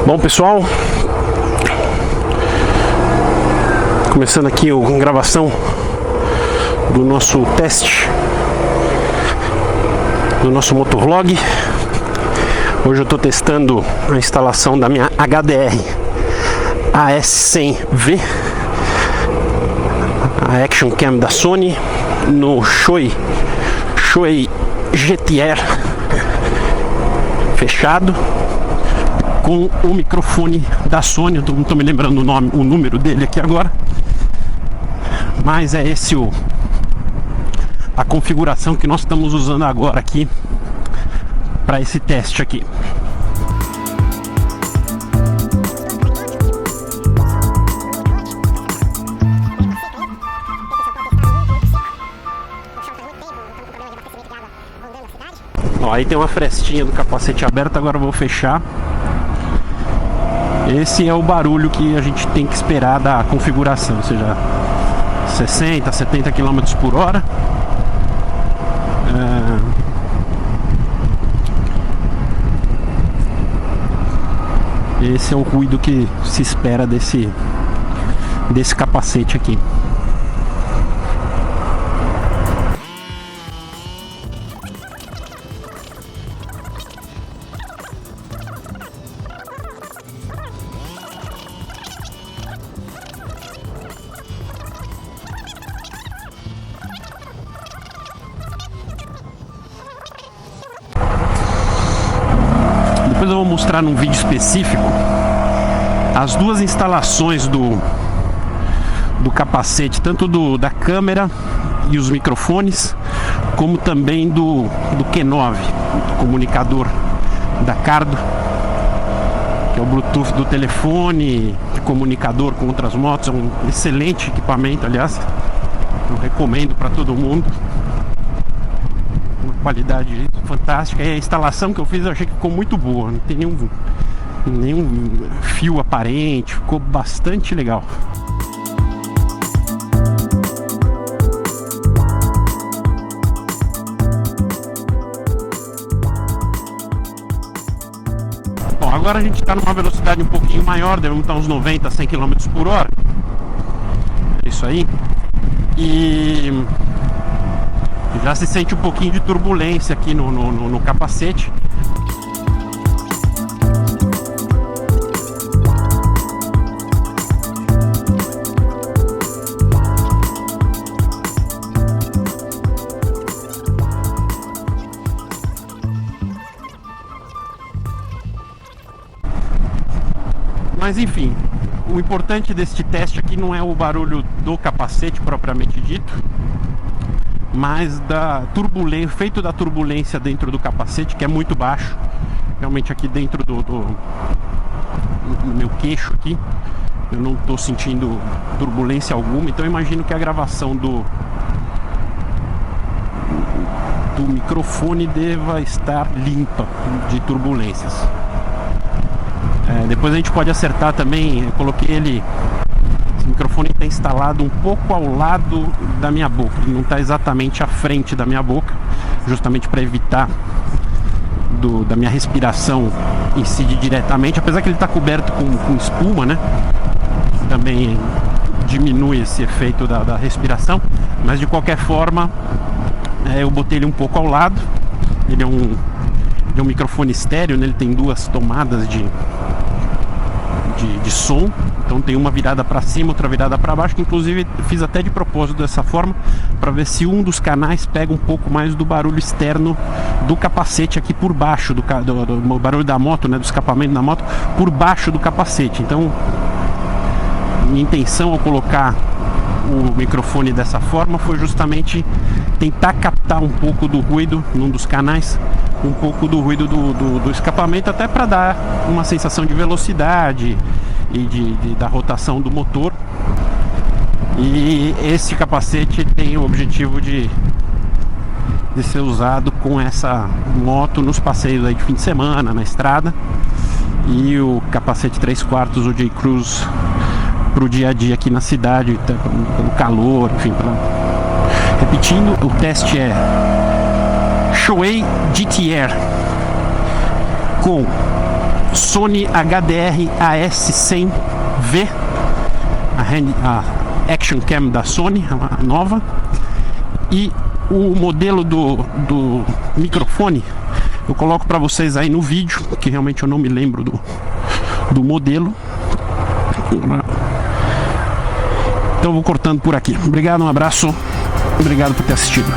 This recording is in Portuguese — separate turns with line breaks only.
Bom, pessoal, começando aqui a gravação do nosso teste do nosso motovlog. Hoje eu estou testando a instalação da minha HDR AS100V, a Action Cam da Sony, no Shui GTR fechado, com o microfone da Sony. Eu não estou me lembrando o número dele aqui agora, mas é esse a configuração que nós estamos usando agora aqui para esse teste aqui. Ó, aí tem uma frestinha do capacete aberta, agora eu vou fechar. Esse é o barulho que a gente tem que esperar da configuração, ou seja, 60, 70 km por hora. Esse é o ruído que se espera desse capacete aqui. Depois eu vou mostrar num vídeo específico as duas instalações do capacete, tanto da câmera e os microfones, como também do Q9, do comunicador da Cardo, que é o Bluetooth do telefone, comunicador com outras motos. É um excelente equipamento, aliás, eu recomendo para todo mundo. Uma qualidade fantástica, e a instalação que eu fiz eu achei que ficou muito boa, não tem nenhum fio aparente, ficou bastante legal. Bom, agora a gente está numa velocidade um pouquinho maior, devemos estar uns 90, 100 km por hora. É isso aí. E já se sente um pouquinho de turbulência aqui no capacete. Mas enfim, o importante deste teste aqui não é o barulho do capacete propriamente dito, mas da turbulência, feito da turbulência dentro do capacete, que é muito baixo. Realmente aqui dentro do meu queixo aqui, eu não estou sentindo turbulência alguma. Então eu imagino que a gravação do microfone deva estar limpa de turbulências. Depois a gente pode acertar também. Eu coloquei esse microfone está instalado um pouco ao lado da minha boca, ele não está exatamente à frente da minha boca, justamente para evitar da minha respiração incidir diretamente, apesar que ele está coberto com espuma, né? Também diminui esse efeito da respiração, mas de qualquer forma eu botei ele um pouco ao lado. Ele é um microfone estéreo, né? Ele tem duas tomadas de som, então tem uma virada para cima, outra virada para baixo, que inclusive fiz até de propósito dessa forma, para ver se um dos canais pega um pouco mais do barulho externo do capacete aqui por baixo, do barulho da moto, né, do escapamento da moto, por baixo do capacete. Então minha intenção ao colocar o microfone dessa forma foi justamente tentar captar um pouco do ruído num dos canais, um pouco do ruído do escapamento, até para dar uma sensação de velocidade e da rotação do motor. E esse capacete tem o objetivo de ser usado com essa moto nos passeios aí de fim de semana, na estrada, e o capacete 3/4, o J-Cruise, para o dia a dia aqui na cidade, pelo calor, enfim. Repetindo, o teste é Shui GTR com Sony HDR AS100V, a Action Cam da Sony, a nova. E o modelo do microfone eu coloco para vocês aí no vídeo, que realmente eu não me lembro do modelo. Então eu vou cortando por aqui. Obrigado, um abraço, obrigado por ter assistido.